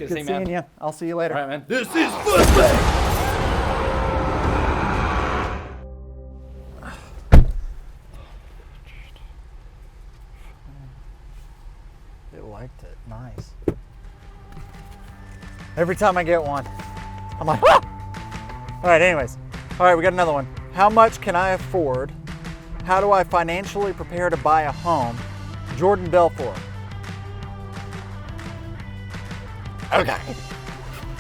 Good seeing you. I'll see you later. All right, man. This is Flashback. They liked it. Nice. Every time I get one, I'm like, ah! All right, anyways. All right, we got another one. How much can I afford? How do I financially prepare to buy a home? Jordan Belfort. Okay.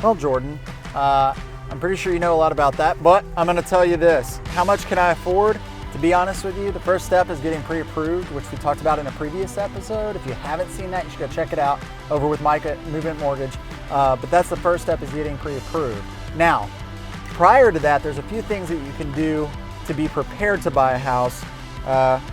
Well, Jordan, I'm pretty sure you know a lot about that, but I'm gonna tell you this. How much can I afford? To be honest with you, the first step is getting pre-approved, which we talked about in a previous episode. If you haven't seen that, you should go check it out over with Mike at Movement Mortgage. But that's the first step, is getting pre-approved. Now, prior to that, there's a few things that you can do to be prepared to buy a house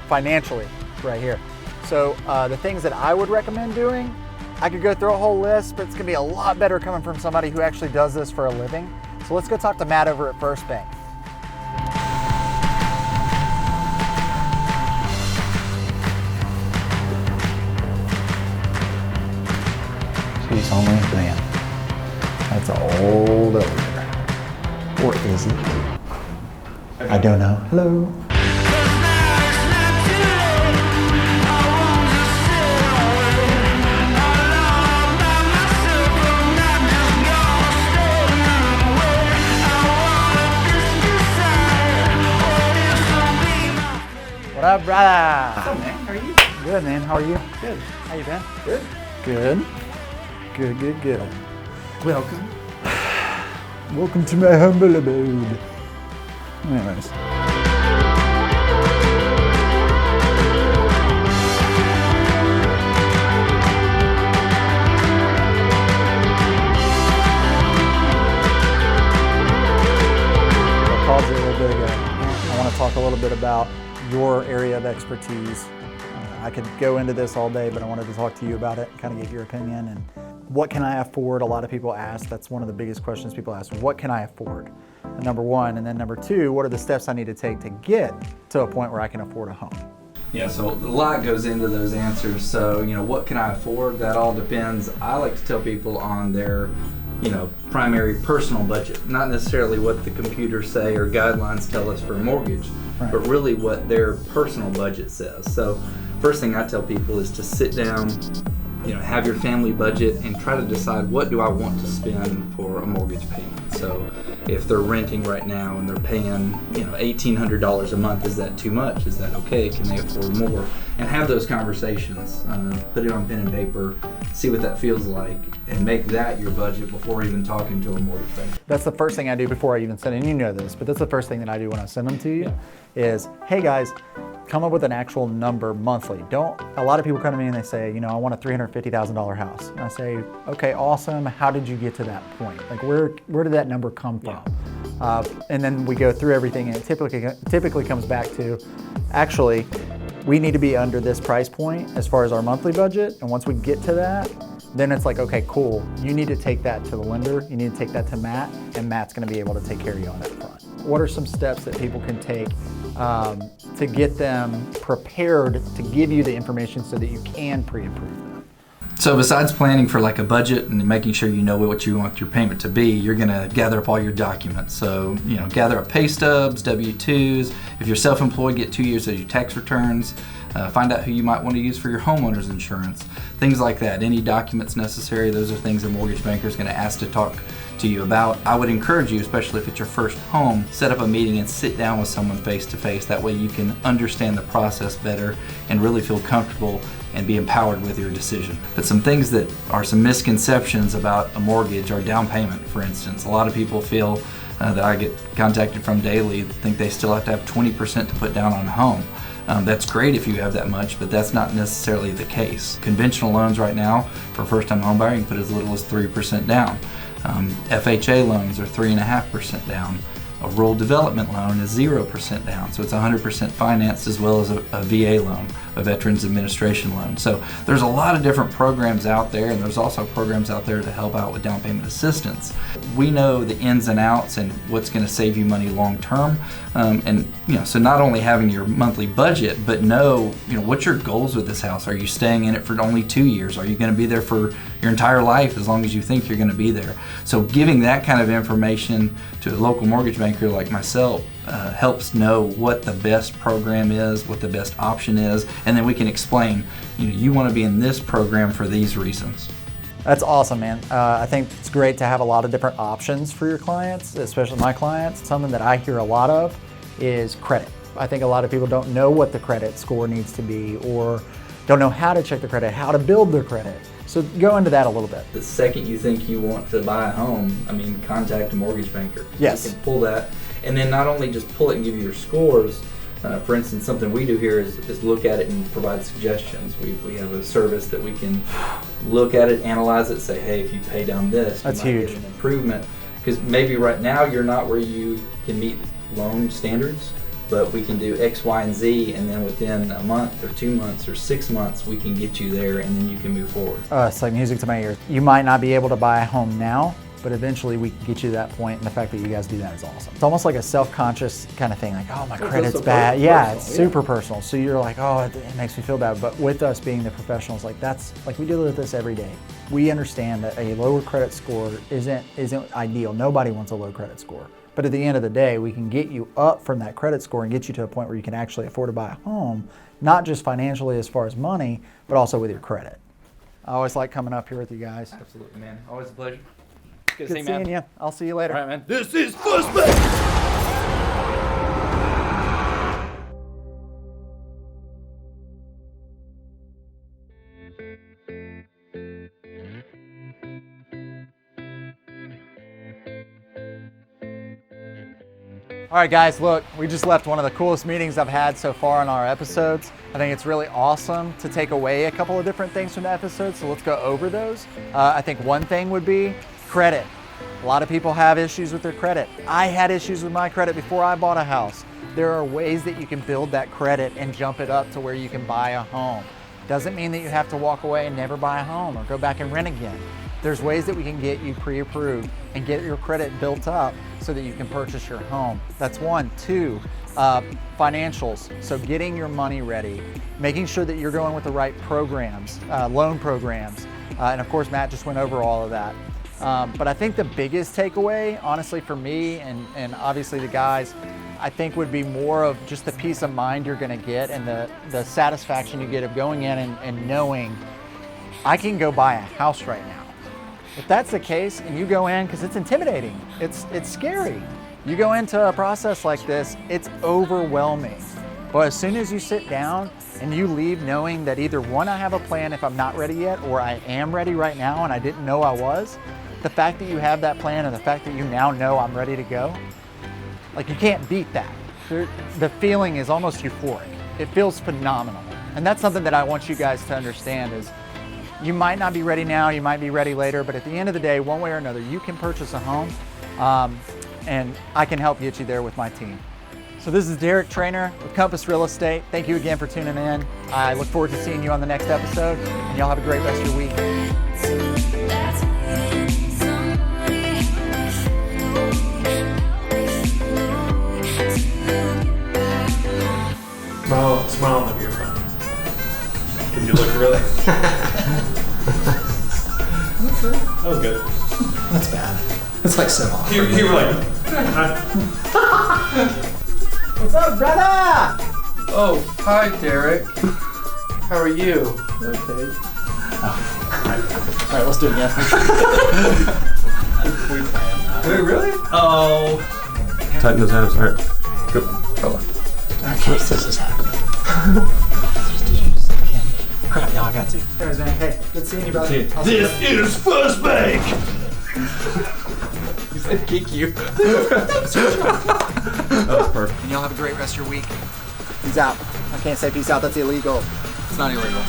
financially right here. So the things that I would recommend doing, I could go through a whole list, but it's gonna be a lot better coming from somebody who actually does this for a living. So let's go talk to Matt over at First Bank. She's only a man. That's an old elevator. Or is it? I don't know. Hello. What up, brother? What's up, man? How are you? Good, man. How are you? Good. How you been? Good. Good. Good, good, good. Welcome. Welcome to my humble abode. Anyways. I called you a little bit ago. I want to talk a little bit about your area of expertise. I could go into this all day, but I wanted to talk to you about it, kind of get your opinion. And what can I afford? A lot of people ask. That's one of the biggest questions people ask. What can I afford? Number one. And then number two, what are the steps I need to take to get to a point where I can afford a home? Yeah, so a lot goes into those answers. So, what can I afford? That all depends. I like to tell people on their, primary personal budget, not necessarily what the computers say or guidelines tell us for a mortgage, Right. but really what their personal budget says. So, first thing I tell people is to sit down, have your family budget and try to decide, what do I want to spend for a mortgage payment. So if they're renting right now and they're paying, $1,800 a month, is that too much? Is that okay? Can they afford more? And have those conversations. Put it on pen and paper, see what that feels like, and make that your budget before even talking to a mortgage banker. That's the first thing I do before I even send it. And you know this, but that's the first thing that I do when I send them to you is, hey guys, come up with an actual number monthly. A lot of people come to me and they say, I want a $350,000 house. And I say, okay, awesome. How did you get to that point? Like where did that number come from? And then we go through everything, and it typically comes back to, actually, we need to be under this price point as far as our monthly budget. And once we get to that, then it's like, okay, cool. You need to take that to the lender. You need to take that to Matt, and Matt's gonna be able to take care of you on that front. What are some steps that people can take to get them prepared to give you the information so that you can pre-approve them? So besides planning for like a budget and making sure you know what you want your payment to be, you're gonna gather up all your documents. So, gather up pay stubs, W-2s. If you're self-employed, get 2 years of your tax returns. Find out who you might want to use for your homeowner's insurance. Things like that. Any documents necessary, those are things a mortgage banker is gonna ask to talk to you about. I would encourage you, especially if it's your first home, set up a meeting and sit down with someone face to face. That way you can understand the process better and really feel comfortable and be empowered with your decision. But some things that are some misconceptions about a mortgage are down payment, for instance. A lot of people feel that I get contacted from daily think they still have to have 20% to put down on a home. That's great if you have that much, but that's not necessarily the case. Conventional loans right now for first-time homebuyer, you can put as little as 3% down. FHA loans are 3.5% down. A rural development loan is 0% down, so it's 100% financed, as well as a VA loan, a Veterans Administration loan. So there's a lot of different programs out there, and there's also programs out there to help out with down payment assistance. We know the ins and outs and what's going to save you money long term, and so not only having your monthly budget, but know what's your goals with this house. Are you staying in it for only 2 years? Are you going to be there for your entire life, as long as you think you're going to be there? So giving that kind of information to a local mortgage banker like myself helps know what the best program is, what the best option is, and then we can explain, you want to be in this program for these reasons. That's awesome, man. I think it's great to have a lot of different options for your clients, especially my clients. Something that I hear a lot of is credit. I think a lot of people don't know what the credit score needs to be, or don't know how to check the credit, how to build their credit. So go into that a little bit. The second you think you want to buy a home, contact a mortgage banker. Yes. You can pull that, and then not only just pull it and give you your scores. For instance, something we do here is look at it and provide suggestions. We have a service that we can look at it, analyze it, say, hey, if you pay down this, that's you might huge. get an improvement. Because maybe right now you're not where you can meet loan standards, but we can do X, Y, and Z, and then within a month or 2 months or 6 months, we can get you there, and then you can move forward. It's like music to my ears. You might not be able to buy a home now, but eventually we can get you to that point, and the fact that you guys do that is awesome. It's almost like a self-conscious kind of thing, like, oh, my credit's bad. Yeah, it's super personal. So you're like, oh, it makes me feel bad. But with us being the professionals, we deal with this every day. We understand that a lower credit score isn't ideal. Nobody wants a low credit score. But at the end of the day, we can get you up from that credit score and get you to a point where you can actually afford to buy a home, not just financially as far as money, but also with your credit. I always like coming up here with you guys. Absolutely, man. Always a pleasure. Good seeing you. I'll see you later. All right, man. This is First Bank. All right, guys, look, we just left one of the coolest meetings I've had so far on our episodes. I think it's really awesome to take away a couple of different things from the episodes, so let's go over those. I think one thing would be credit. A lot of people have issues with their credit. I had issues with my credit before I bought a house. There are ways that you can build that credit and jump it up to where you can buy a home. Doesn't mean that you have to walk away and never buy a home or go back and rent again. There's ways that we can get you pre-approved and get your credit built up so that you can purchase your home. That's one. Two, financials. So getting your money ready, making sure that you're going with the right programs, loan programs. And of course, Matt just went over all of that. But I think the biggest takeaway, honestly, for me and obviously the guys, I think would be more of just the peace of mind you're gonna get and the satisfaction you get of going in and knowing I can go buy a house right now. If that's the case and you go in, because it's intimidating, it's scary. You go into a process like this, it's overwhelming. But as soon as you sit down and you leave knowing that either one, I have a plan if I'm not ready yet, or I am ready right now and I didn't know I was, the fact that you have that plan and the fact that you now know I'm ready to go, like you can't beat that. The feeling is almost euphoric. It feels phenomenal. And that's something that I want you guys to understand is you might not be ready now, you might be ready later, but at the end of the day, one way or another, you can purchase a home and I can help get you there with my team. So this is Derek Trainer with Compass Real Estate. Thank you again for tuning in. I look forward to seeing you on the next episode, and y'all have a great rest of your week. Smile on the beer front. Because you look really. That was good. That's bad. That's like so awkward. You were like. What's up, brother? Oh, hi, Derek. How are you? Okay. All right, let's do it again. We planned that. Wait, really? Oh. Tighten those hands. All right. Go. Hold on. Okay, this is happening. Crap, y'all, I got to. Anyways, man, hey, good seeing you, brother. This is First Bank! He said kick you. That was perfect. And y'all have a great rest of your week. Peace out. I can't say peace out, that's illegal. It's not illegal.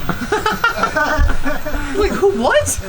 Like, what?